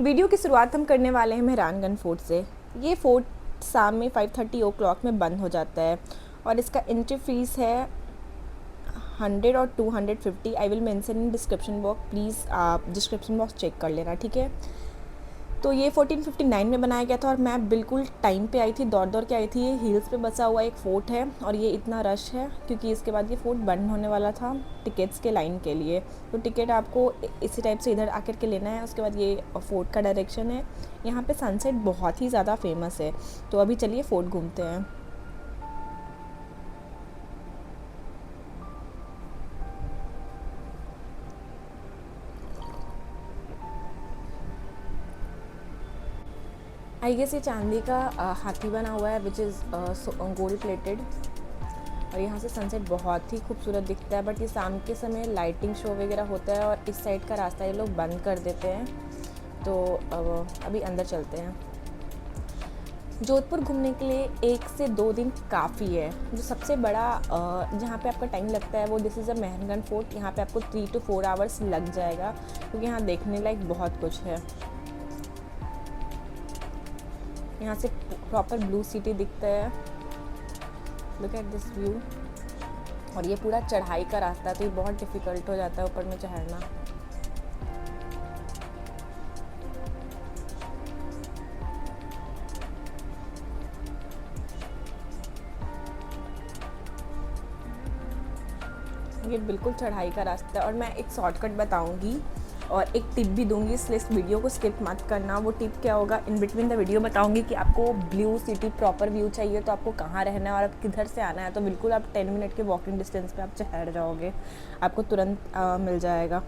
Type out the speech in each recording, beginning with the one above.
Video की शुरुआत हम करने वाले हैं मेहरानगंज फोर्ट से। ये फोर्ट शाम में 5:30 ओ क्लॉक में बंद हो जाता है और इसका एंट्री फीस है 100 और 250। I will mention in description box, please आप डिस्क्रिप्शन बॉक्स चेक कर लेना, ठीक है। तो ये 1459 में बनाया गया था और मैं बिल्कुल टाइम पे आई थी, दौड़ दौड़ के आई थी। ये हिल्स पे बसा हुआ एक फ़ोर्ट है और ये इतना रश है क्योंकि इसके बाद ये फ़ोर्ट बंद होने वाला था टिकट्स के लाइन के लिए। तो टिकट आपको इसी टाइप से इधर आकर के लेना है। उसके बाद ये फ़ोर्ट का डायरेक्शन है। यहाँ पे सनसेट बहुत ही ज़्यादा फेमस है। तो अभी चलिए फ़ोर्ट घूमते हैं। आई गेस ये चांदी का हाथी बना हुआ है विच इज़ गोल्ड प्लेटेड। और यहाँ से सनसेट बहुत ही खूबसूरत दिखता है। बट ये शाम के समय लाइटिंग शो वगैरह होता है और इस साइड का रास्ता ये लोग बंद कर देते हैं। तो अभी अंदर चलते हैं। जोधपुर घूमने के लिए 1 से 2 दिन काफ़ी है। जो सबसे बड़ा जहाँ पे आपका टाइम लगता है वो this is a Mehrgarh fort. यहाँ पे आपको 3 to 4 आवर्स लग जाएगा क्योंकि यहाँ देखने लायक बहुत कुछ है। यहाँ से प्रॉपर ब्लू सिटी दिखता है। Look at this view. और ये पूरा चढ़ाई का रास्ता है तो ये बहुत डिफ़िकल्ट हो जाता है ऊपर में चढ़ना। ये बिल्कुल चढ़ाई का रास्ता है और मैं एक शॉर्टकट बताऊंगी और एक टिप भी दूंगी, इसलिए इस वीडियो को स्किप मत करना। वो टिप क्या होगा, इन बिटवीन द वीडियो बताऊंगी कि आपको ब्लू सिटी प्रॉपर व्यू चाहिए तो आपको कहाँ रहना है और आप किधर से आना है। तो बिल्कुल आप 10 मिनट के वॉकिंग डिस्टेंस पे आप ठहर जाओगे, आपको तुरंत मिल जाएगा।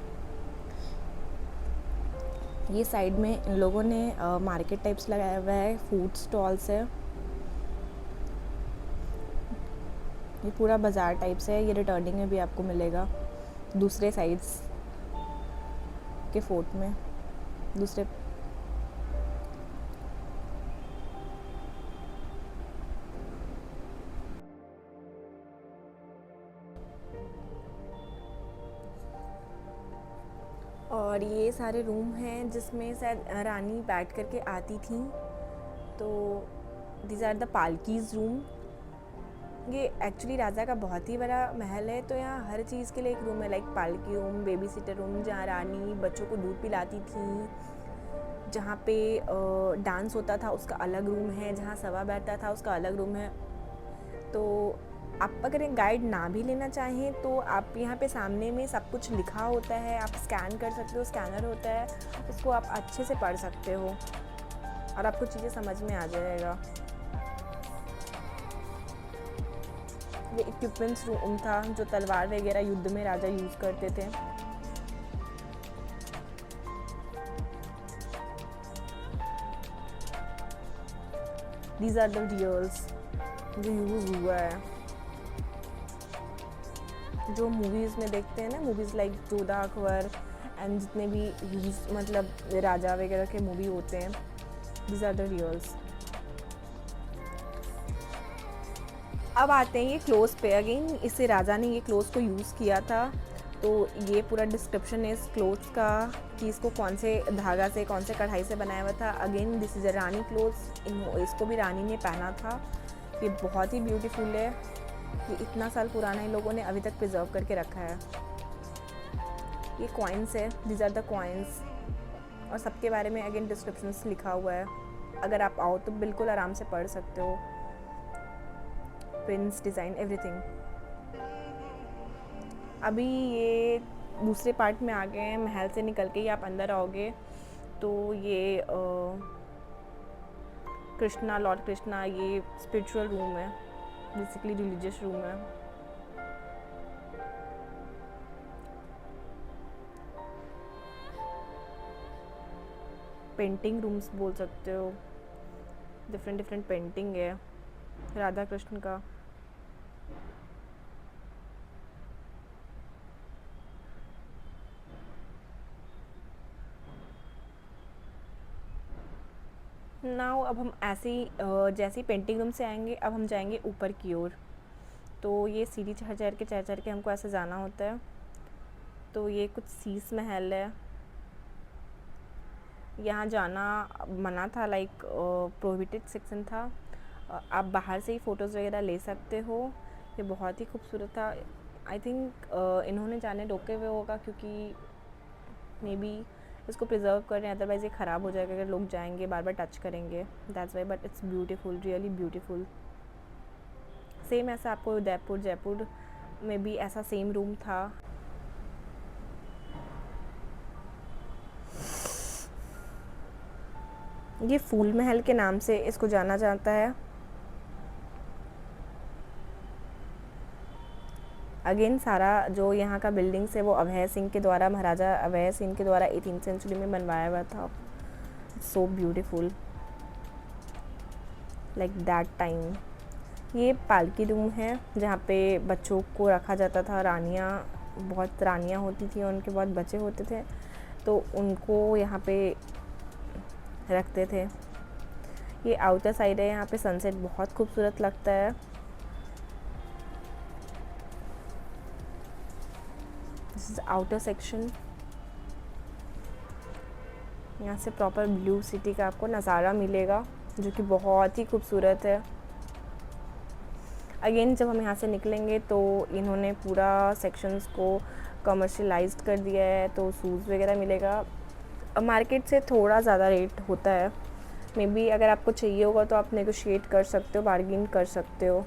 ये साइड में इन लोगों ने मार्केट टाइप्स लगाया हुआ है, फूड स्टॉल्स है। ये पूरा बाज़ार टाइप से है। ये रिटर्निंग में भी आपको मिलेगा दूसरे साइड्स के फोर्ट में दूसरे। और ये सारे रूम हैं जिसमें शायद रानी बैठ करके आती थी। तो दीज आर द पालकीज़ रूम। ये एक्चुअली राजा का बहुत ही बड़ा महल है तो यहाँ हर चीज़ के लिए एक रूम है, लाइक पालकी रूम, बेबी सिटर रूम जहाँ रानी बच्चों को दूध पिलाती थी। जहाँ पे डांस होता था उसका अलग रूम है, जहाँ सभा बैठता था उसका अलग रूम है। तो आप अगर एक गाइड ना भी लेना चाहें तो आप यहाँ पे सामने में सब कुछ लिखा होता है, आप स्कैन कर सकते हो, स्कैनर होता है, उसको आप अच्छे से पढ़ सकते हो और आपको चीज़ें समझ में आ जाएगा। ये इक्विपमेंट्स रूम था जो तलवार वगैरह युद्ध में राजा यूज़ करते थे। दीज आर द डियर्स जो यूज़ हुआ है, जो मूवीज़ में देखते हैं ना, movies like Jodha Akbar and जितने भी मतलब राजा वगैरह के मूवी होते हैं, दीज आर द रियल्स। अब आते हैं ये क्लोथ पे। अगेन इससे राजा ने ये क्लोथ को यूज़ किया था। तो ये पूरा डिस्क्रिप्शन है इस क्लोथ्स का कि इसको कौन से धागा से, कौन से कढ़ाई से बनाया हुआ था। Again this is a Rani clothes, इसको भी रानी ने पहना था। ये बहुत ही ब्यूटीफुल है। ये इतना साल पुराना इन लोगों ने अभी तक प्रिजर्व करके रखा है। ये कॉइन्स है, दीज आर द कॉइन्स और सबके बारे में अगेन डिस्क्रिप्शंस लिखा हुआ है। अगर आप आओ तो बिल्कुल आराम से पढ़ सकते हो, प्रिंट्स, डिज़ाइन, एवरीथिंग। अभी ये दूसरे पार्ट में आ गए हैं। महल से निकल के ही आप अंदर आओगे तो ये कृष्णा, लॉर्ड कृष्णा, ये स्पिरिचुअल रूम है, बेसिकली रिलीजियस रूम है। पेंटिंग रूम्स बोल सकते हो, डिफरेंट डिफरेंट पेंटिंग है राधा कृष्ण का। नाउ अब हम ऐसे ही जैसे ही पेंटिंग रूम से आएंगे अब हम जाएंगे ऊपर की ओर। तो ये सीढ़ी चढ़ चढ़ के हमको ऐसे जाना होता है। तो ये कुछ शीश महल है। यहाँ जाना मना था, लाइक प्रोहिबिटेड सेक्शन था। आप बाहर से ही फ़ोटोज़ वगैरह ले सकते हो। ये बहुत ही खूबसूरत था। आई थिंक इन्होंने जाने रोके हुए होगा क्योंकि मे बी इसको प्रिजर्व कर रहे हैं, अदरवाइज़ ये ख़राब हो जाएगा अगर लोग जाएंगे बार बार टच करेंगे। That's why, but it's beautiful, really beautiful. Same ऐसा आपको उदयपुर जयपुर में भी ऐसा सेम रूम था। ये फूल महल के नाम से इसको जाना जाता है। अगेन सारा जो यहाँ का बिल्डिंग्स है वो अभय सिंह के द्वारा, महाराजा अभय सिंह के द्वारा 18th सेंचुरी में बनवाया हुआ था। So beautiful, like that time. ये पालकी रूम है जहाँ पे बच्चों को रखा जाता था। रानियाँ, बहुत रानियाँ होती थी और उनके बहुत बच्चे होते थे, तो उनको यहाँ पे रखते थे। ये आउटर साइड है, यहाँ पे सनसेट बहुत खूबसूरत लगता है। This is outer section. यहाँ से प्रॉपर ब्लू सिटी का आपको नज़ारा मिलेगा जो कि बहुत ही खूबसूरत है। अगेन जब हम यहाँ से निकलेंगे तो इन्होंने पूरा सेक्शंस को कमर्शलाइज्ड कर दिया है, तो शूज़ वगैरह मिलेगा। मार्केट से थोड़ा ज़्यादा रेट होता है। मे बी अगर आपको चाहिए होगा तो आप नेगोशिएट कर सकते हो, बार्गेन कर सकते हो।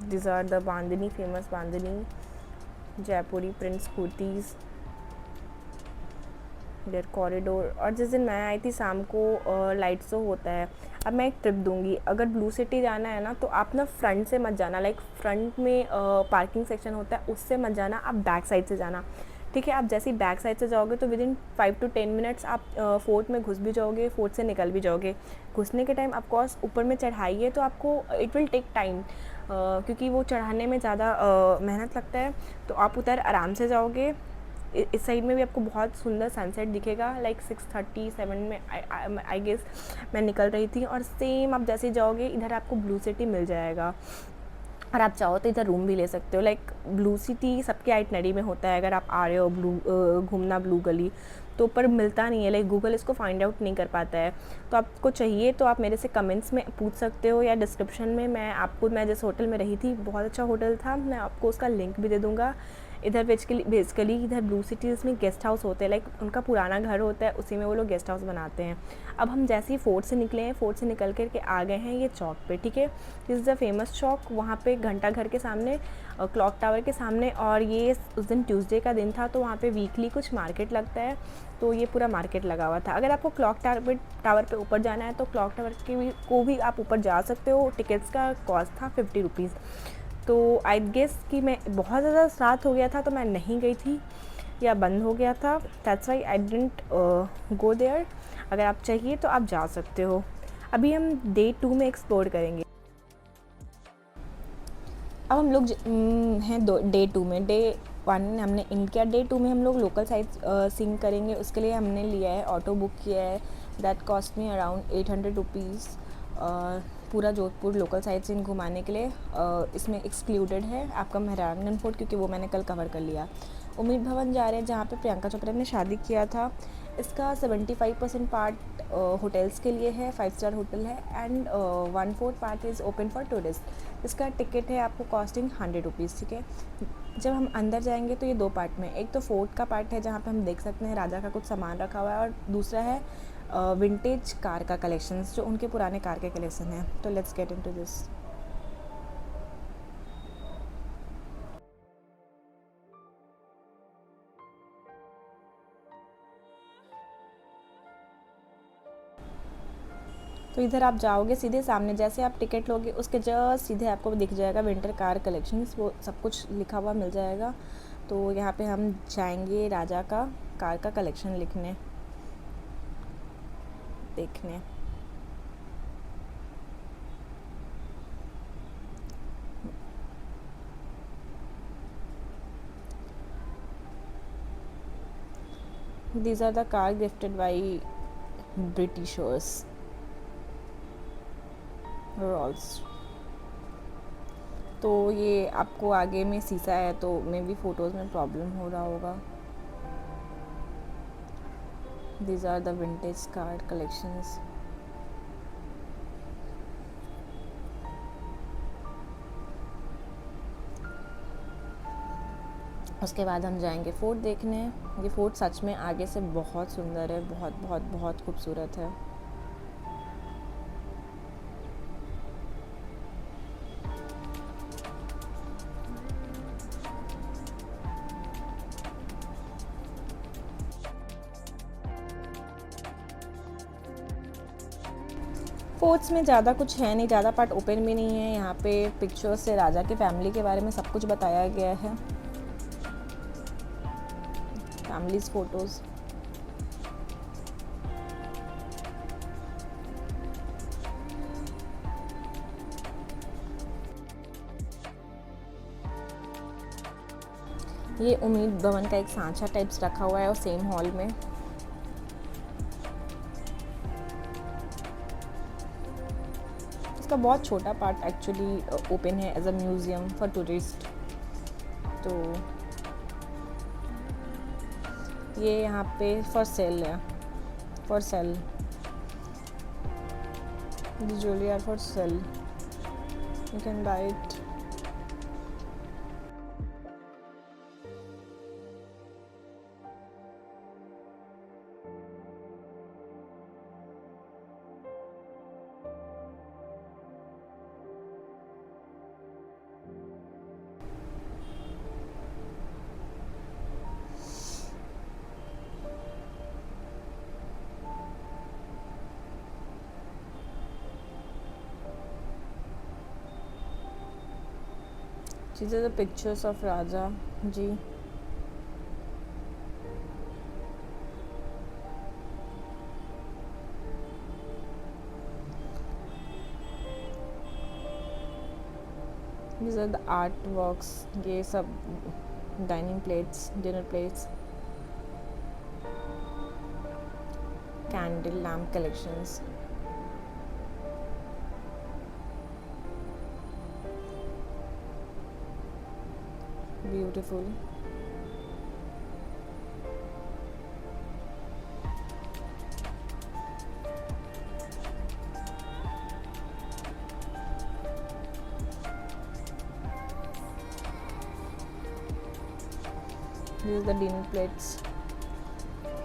This are the bandhani, famous bandhani Jaipuri prints kurtis, their corridor. और जिस दिन मैं आई थी शाम को लाइट शो होता है। अब मैं एक ट्रिप दूंगी, अगर ब्लू सिटी जाना है ना तो आप ना फ्रंट से मत जाना, लाइक फ्रंट में पार्किंग सेक्शन होता है उससे मत जाना, आप बैक साइड से जाना, ठीक है। आप जैसे ही बैक साइड से जाओगे तो विदिन 5 to 10 मिनट्स आप फोर्ट में घुस भी जाओगे, फोर्ट से निकल भी जाओगे। घुसने के टाइम ऑफकोर्स ऊपर में चढ़ाई है तो आपको इट विल टेक टाइम, क्योंकि वो चढ़ाने में ज़्यादा मेहनत लगता है। तो आप उधर आराम से जाओगे। इस साइड में भी आपको बहुत सुंदर सनसेट दिखेगा, लाइक 6:37 में आई गेस मैं निकल रही थी। और सेम आप जैसे जाओगे इधर आपको ब्लू सिटी मिल जाएगा, और आप चाहो तो इधर रूम भी ले सकते हो। लाइक ब्लू सिटी सबके आइटनरी में होता है। अगर आप आ रहे हो घूमना ब्लू गली, तो ऊपर मिलता नहीं है, लाइक गूगल इसको फाइंड आउट नहीं कर पाता है। तो आपको चाहिए तो आप मेरे से कमेंट्स में पूछ सकते हो, या डिस्क्रिप्शन में मैं जिस होटल में रही थी, बहुत अच्छा होटल था, मैं आपको उसका लिंक भी दे दूँगा। इधर बेसिकली इधर ब्लू सिटीज़ में गेस्ट हाउस होते हैं, लाइक उनका पुराना घर होता है, उसी में वो लोग गेस्ट हाउस बनाते हैं। अब हम जैसे ही फोर्ट से निकले हैं, फोर्ट से निकल कर के आ गए हैं ये चौक पे, ठीक है। दिस इज़ द फेमस चौक, वहाँ पे घंटा घर के सामने, क्लॉक टावर के सामने। और ये उस दिन ट्यूसडे का दिन था, तो वहाँ पे वीकली कुछ मार्केट लगता है, तो ये पूरा मार्केट लगा हुआ था। अगर आपको क्लॉक टावर पे ऊपर जाना है तो क्लॉक टावर को भी आप ऊपर जा सकते हो। टिकट्स का कॉस्ट था 50 रुपीज़। तो आई गेस कि मैं बहुत ज़्यादा रात हो गया था तो मैं नहीं गई थी, या बंद हो गया था, that's why I didn't go there. अगर आप चाहिए तो आप जा सकते हो। अभी हम डे 2 में एक्सप्लोर करेंगे। अब हम लोग हैं डे 2 में। डे 1 हमने इन किया, डे 2 में हम लोग लोकल साइट सीइंग करेंगे। उसके लिए हमने लिया है, ऑटो बुक किया है, that cost me around 800 rupees. पूरा जोधपुर लोकल साइट सीइंग घुमाने के लिए। इसमें एक्सक्लूडेड है आपका मेहरानगंज फोर्ट, क्योंकि वो मैंने कल कवर कर लिया। उम्मीद भवन जा रहे हैं जहाँ पे प्रियंका चोपड़ा ने शादी किया था। इसका 75% पार्ट होटल्स के लिए है, 5 स्टार होटल है, and 1/4 part is open for tourist. इसका टिकट है आपको कॉस्टिंग 100 रुपीज़, ठीक है। जब हम अंदर जाएंगे तो ये 2 पार्ट में, एक तो फोर्ट का पार्ट है जहाँ पे हम देख सकते हैं राजा का कुछ सामान रखा हुआ है, और दूसरा है विंटेज कार का कलेक्शंस, जो उनके पुराने कार के कलेक्शन है। तो लेट्स गेट इनटू दिस। तो इधर आप जाओगे सीधे सामने, जैसे आप टिकट लोगे उसके जस्ट सीधे आपको दिख जाएगा विंटर कार कलेक्शंस, वो सब कुछ लिखा हुआ मिल जाएगा। तो यहाँ पे हम जाएंगे राजा का कार का कलेक्शन लिखने, देखने। These are the car gifted by Britishers, Rolls। तो ये आपको आगे में शीशा है, तो मे भी फ़ोटोज़ में प्रॉब्लम हो रहा होगा। These are the vintage card collections. उसके बाद हम जाएंगे फोर्ट देखने। ये फोर्ट सच में आगे से बहुत सुंदर है, बहुत बहुत बहुत खूबसूरत है। फोर्ट्स में ज़्यादा कुछ है नहीं, ज़्यादा पार्ट ओपन भी नहीं है। यहाँ पे पिक्चर्स से राजा की फैमिली के बारे में सब कुछ बताया गया है, फैमिलीज फोटोज़। ये उम्मीद भवन का एक सांचा टाइप्स रखा हुआ है और सेम हॉल में। इसका बहुत छोटा पार्ट एक्चुअली ओपन है as a museum for tourist. तो ये यहाँ पे फॉर सेल है, for sale, the jewellery are for sale, you can buy it. These are the pictures of Raja ji. These are the artworks. ये सब dining plates, dinner plates, candle lamp collections. Beautiful. This is the dinner plates.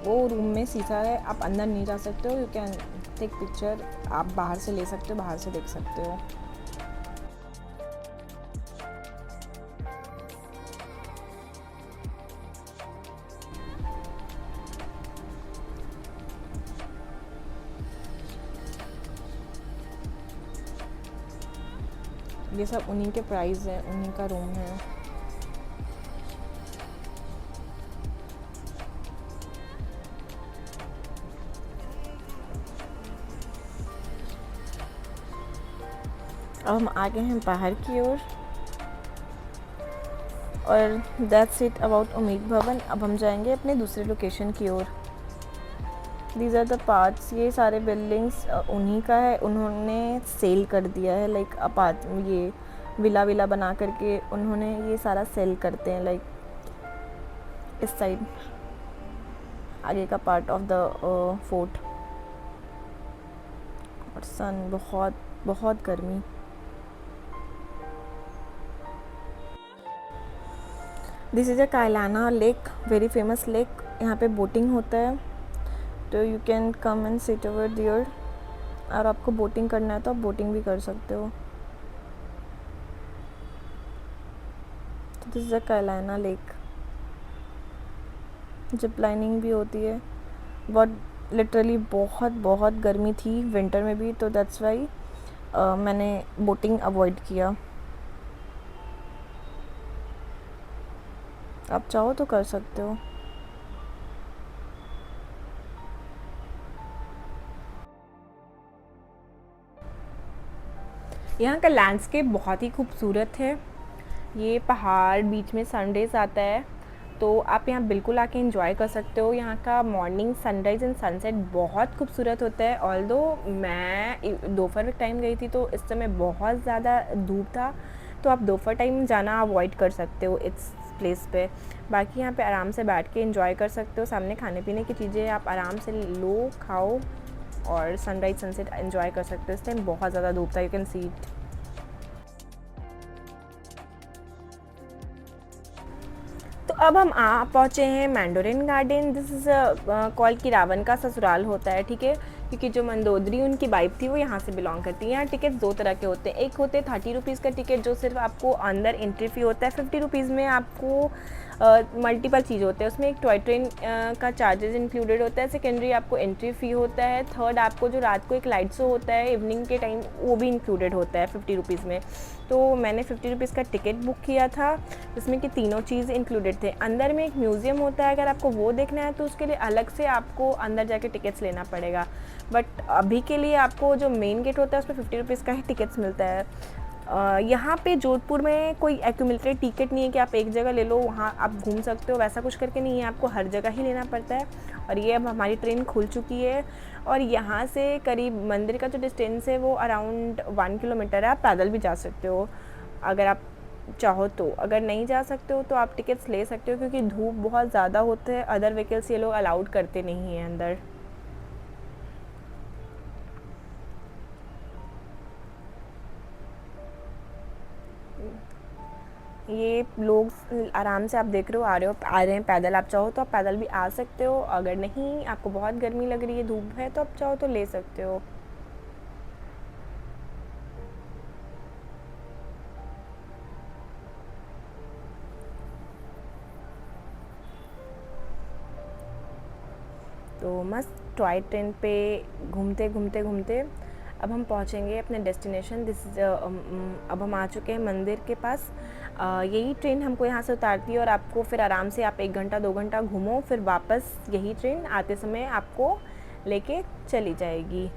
वो room में शीशा है, आप अंदर नहीं जा सकते हो। यू कैन टेक पिक्चर, आप बाहर से ले सकते हो, बाहर से देख सकते हो। ये सब उन्हीं के प्राइस है, उन्हीं का रूम है। अब हम आ गए हैं बाहर की ओर और दैट्स इट अबाउट उम्मीद भवन। अब हम जाएंगे अपने दूसरे लोकेशन की ओर। These are the parts. ये सारे बिल्डिंग्स उन्हीं का है, उन्होंने सेल कर दिया है। लाइक अपार्ट ये विला विला बना करके उन्होंने ये सारा सेल करते हैं। लाइक इस साइड आगे का पार्ट ऑफ द फोर्ट। और सन, बहुत बहुत गर्मी। This is a Kaylana lake, very famous lake. यहाँ पे बोटिंग होता है, तो you can come and sit over there. और आपको बोटिंग करना है तो आप बोटिंग भी कर सकते हो। तो this is a Kaylana lake. Zip lining भी होती है। बहुत लिटरली बहुत बहुत गर्मी थी विंटर में भी, तो दैट्स वाई मैंने बोटिंग अवॉइड किया। आप चाहो तो कर सकते हो। यहाँ का लैंडस्केप बहुत ही खूबसूरत है। ये पहाड़, बीच में सनराइज़ आता है, तो आप यहाँ बिल्कुल आके एंजॉय कर सकते हो। यहाँ का मॉर्निंग सनराइज़ एंड सनसेट बहुत खूबसूरत होता है। ऑल्दो मैं दोपहर के टाइम गई थी तो इस समय बहुत ज़्यादा धूप था, तो आप दोपहर टाइम जाना अवॉइड कर सकते हो। इट्स प्लेस पे। बाकी यहाँ पे आराम से बैठ के एंजॉय कर सकते हो, सामने खाने पीने की चीज़ें आप आराम से लो, खाओ और सनराइज सनसेट एंजॉय कर सकते हो। इस टाइम बहुत ज़्यादा धूप था, यू कैन सी इट। तो अब हम पहुँचे हैं मैंडोरिन गार्डन। दिस इज़ कॉल कि रावण का ससुराल होता है, ठीक है, क्योंकि जो मंदोदरी उनकी वाइफ थी वो यहाँ से बिलोंग करती है। यहाँ टिकट्स दो तरह के होते हैं, एक होते हैं 30 रुपीज़ का टिकट जो सिर्फ आपको अंदर एंट्री फ़ी होता है, 50 रुपीज़ में आपको मल्टीपल चीज़ होते हैं। उसमें एक टॉय ट्रेन का चार्जेस इंक्लूडेड होता है, सेकेंडरी आपको एंट्री फ़ी होता है, थर्ड आपको जो रात को एक लाइट शो होता है इवनिंग के टाइम वो भी इंक्लूडेड होता है 50 रुपीज़ में। तो मैंने 50 रुपीज़ का टिकट बुक किया था जिसमें कि तीनों चीज़ इंक्लूडेड थे। अंदर में एक म्यूज़ियम होता है, अगर आपको वो देखना है तो उसके लिए अलग से आपको अंदर जाके टिकट्स लेना पड़ेगा, बट अभी के लिए आपको जो मेन गेट होता है उसमें 50 रुपीज़ का ही टिकट्स मिलता है। यहाँ पे जोधपुर में कोई एक्यूमुलेटेड टिकट नहीं है कि आप एक जगह ले लो वहाँ आप घूम सकते हो, वैसा कुछ करके नहीं है, आपको हर जगह ही लेना पड़ता है। और ये अब हमारी ट्रेन खुल चुकी है और यहाँ से करीब मंदिर का जो डिस्टेंस है वो अराउंड 1 किलोमीटर है। आप पैदल भी जा सकते हो अगर आप चाहो तो, अगर नहीं जा सकते हो तो आप टिकट्स ले सकते हो, क्योंकि धूप बहुत ज़्यादा होते हैं, अदर व्हीकल्स ये लोग अलाउड करते नहीं हैं अंदर। ये लोग आराम से आप देख रहे हो आ रहे हैं पैदल, आप चाहो तो आप पैदल भी आ सकते हो, अगर नहीं आपको बहुत गर्मी लग रही है, धूप है, तो आप चाहो तो ले सकते हो। तो मस्त टॉय ट्रेन पे घूमते घूमते घूमते अब हम पहुंचेंगे अपने डेस्टिनेशन। अब हम आ चुके हैं मंदिर के पास। यही ट्रेन हमको यहाँ से उतारती है और आपको फिर आराम से आप 1 घंटा 2 घंटा घूमो, फिर वापस यही ट्रेन आते समय आपको लेके चली जाएगी।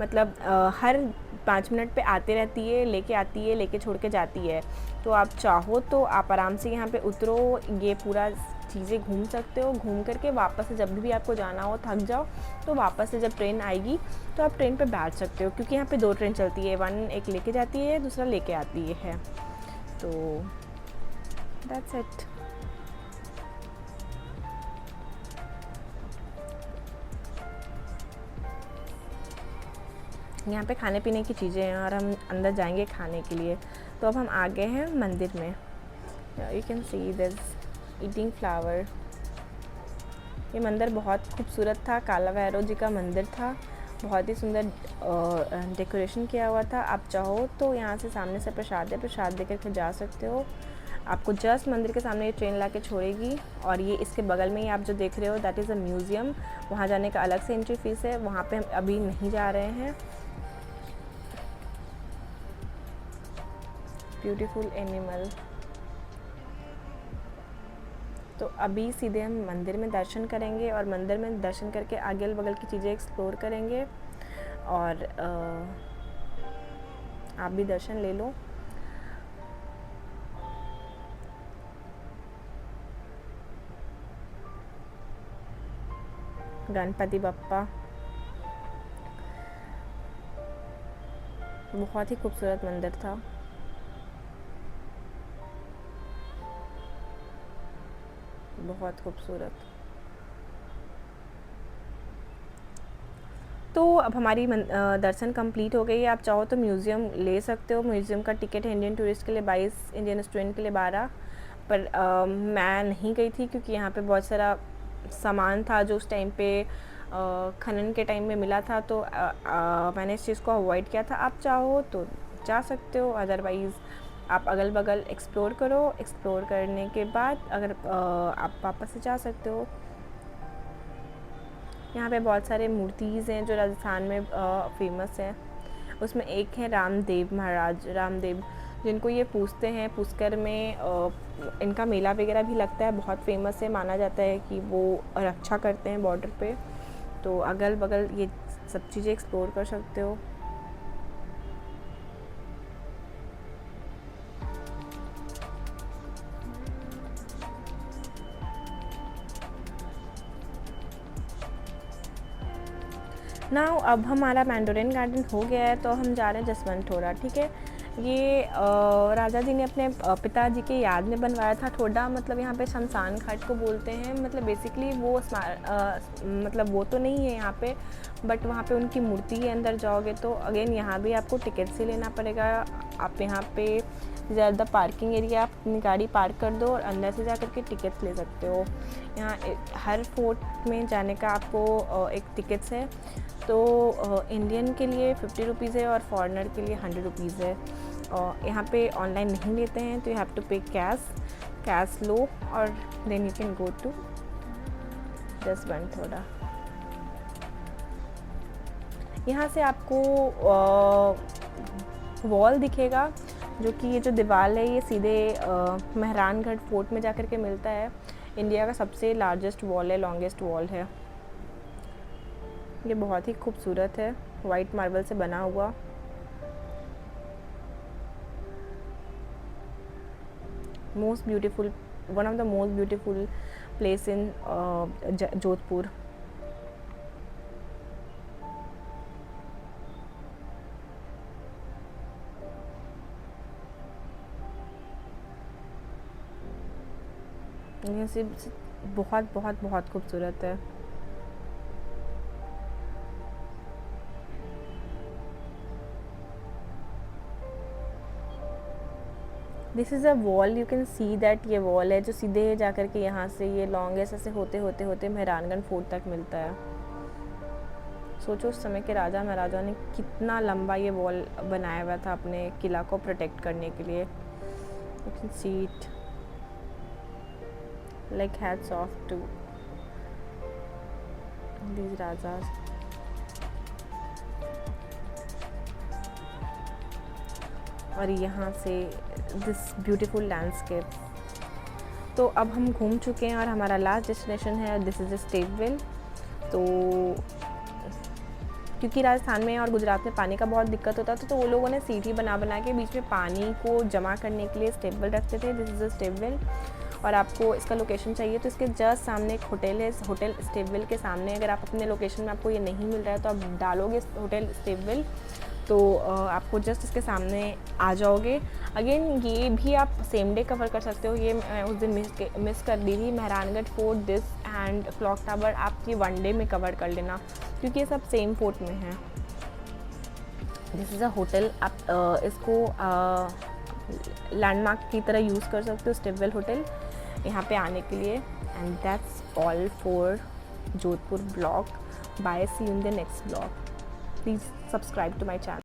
मतलब हर 5 मिनट पे आते रहती है, लेके आती है, लेके छोड़ के जाती है। तो आप चाहो तो आप आराम से यहाँ पे उतरो, ये पूरा चीज़ें घूम सकते हो, घूम करके वापस से जब भी आपको जाना हो, थक जाओ तो वापस से जब ट्रेन आएगी तो आप ट्रेन पे बैठ सकते हो, क्योंकि यहाँ पे 2 ट्रेन चलती है, वन एक लेके जाती है, दूसरा लेके आती है। तो दैट्स इट। यहाँ पे खाने पीने की चीज़ें हैं और हम अंदर जाएंगे खाने के लिए। तो अब हम आ गए हैं मंदिर में। You can see this eating flower. ये मंदिर बहुत खूबसूरत था, काला भैरव जी का मंदिर था, बहुत ही सुंदर डेकोरेशन किया हुआ था। आप चाहो तो यहाँ से सामने से प्रसाद है, प्रसाद देकर के जा सकते हो। आपको जस्ट मंदिर के सामने ये ट्रेन ला के छोड़ेगी और ये इसके बगल में ही आप जो देख रहे हो दैट इज़ अ म्यूज़ियम। वहाँ जाने का अलग से एंट्री फीस है, वहाँ पे हम अभी नहीं जा रहे हैं। Beautiful animal. तो अभी सीधे हम मंदिर में दर्शन करेंगे और मंदिर में दर्शन करके आगे बगल की चीज़ें एक्सप्लोर करेंगे और आप भी दर्शन ले लो। गणपति बप्पा बहुत ही खूबसूरत मंदिर था। बहुत खूबसूरत। तो अब हमारी दर्शन कंप्लीट हो गई है। आप चाहो तो म्यूज़ियम ले सकते हो, म्यूज़ियम का टिकट है इंडियन टूरिस्ट के लिए 22, इंडियन स्टूडेंट के लिए 12, पर मैं नहीं गई थी क्योंकि यहाँ पे बहुत सारा सामान था जो उस टाइम पे खनन के टाइम में मिला था, तो मैंने इस चीज़ को अवॉइड किया था। आप चाहो तो जा सकते हो, अदरवाइज़ आप अगल बगल एक्सप्लोर करो, एक्सप्लोर करने के बाद अगर आप वापस से जा सकते हो। यहाँ पे बहुत सारे मूर्तिज़ हैं जो राजस्थान में फेमस हैं। उसमें एक है रामदेव महाराज, रामदेव जिनको ये पूजते हैं। पुष्कर में इनका मेला वगैरह भी लगता है, बहुत फेमस है, माना जाता है कि वो रक्षा करते हैं बॉर्डर पे। तो अगल बगल ये सब चीज़ें एक्सप्लोर कर सकते हो। नाउ अब हमारा मैंडोरिन गार्डन हो गया है तो हम जा रहे हैं जसवंत ठोरा, ठीक है। ये राजा जी ने अपने पिताजी के याद में बनवाया था। ठोडा मतलब यहाँ पे शमशान घाट को बोलते हैं। मतलब बेसिकली वो मतलब वो तो नहीं है यहाँ पे, बट वहाँ पे उनकी मूर्ति है। अंदर जाओगे तो अगेन यहाँ भी आपको टिकट से लेना पड़ेगा। आप यहाँ पे ज़्यादा पार्किंग एरिया, आप अपनी गाड़ी पार्क कर दो और अंदर से जा कर के टिकट ले सकते हो। यहाँ हर फोर्ट में जाने का आपको एक टिकट्स है। तो इंडियन के लिए 50 रुपीज़ है और फॉरेनर के लिए 100 रुपीज़ है। और यहाँ पे ऑनलाइन नहीं लेते हैं, तो you have to pay cash लो और then you can go to just one थोड़ा। यहाँ से आपको वॉल दिखेगा, जो कि ये जो दीवार है ये सीधे मेहरानगढ़ फोर्ट में जाकर के मिलता है। इंडिया का सबसे लार्जेस्ट वॉल है, लॉन्गेस्ट वॉल है। ये बहुत ही खूबसूरत है, वाइट मार्बल से बना हुआ। Most beautiful, one of the most beautiful place in Jodhpur. ये सिर्फ बहुत बहुत बहुत खूबसूरत है। This is a wall, you can see that ये वॉल है जो सीधे जा कर के यहाँ से ये लॉन्गेस्ट ऐसे होते होते होते मेहरानगढ़ फोर्ट तक मिलता है। सोचो उस समय के राजा महाराजा ने कितना लंबा ये वॉल बनाया हुआ था अपने किला को प्रोटेक्ट करने के लिए। You can see it, like hats off to these rajas. और यहाँ से दिस ब्यूटीफुल लैंडस्केप। तो अब हम घूम चुके हैं और हमारा लास्ट डेस्टिनेशन है, दिस इज़ स्टेट वेल। तो क्योंकि राजस्थान में और गुजरात में पानी का बहुत दिक्कत होता था, तो वो लोगों ने सीढ़ी बना बना के बीच में पानी को जमा करने के लिए स्टेप वेल रखते थे। This is a step well. और आपको इसका लोकेशन चाहिए तो इसके जस्ट सामने एक होटल है। होटल स्टेप वेल के सामने, अगर आप अपने लोकेशन में आपको ये नहीं मिल रहा है तो आप डालोगे होटल स्टेप वेल, तो आपको जस्ट इसके सामने आ जाओगे। अगेन ये भी आप सेम डे कवर कर सकते हो। ये उस दिन मिस कर दी थी। Mehrangarh fort, this and clock tower आप ये वन डे में कवर कर लेना, क्योंकि ये सब सेम फोर्ट में है। This is a hotel. आप इसको लैंडमार्क की तरह यूज़ कर सकते हो, स्टेपवेल होटल, यहाँ पे आने के लिए। And that's all for Jodhpur blog. Bye, see you in the next blog. Please subscribe to my channel.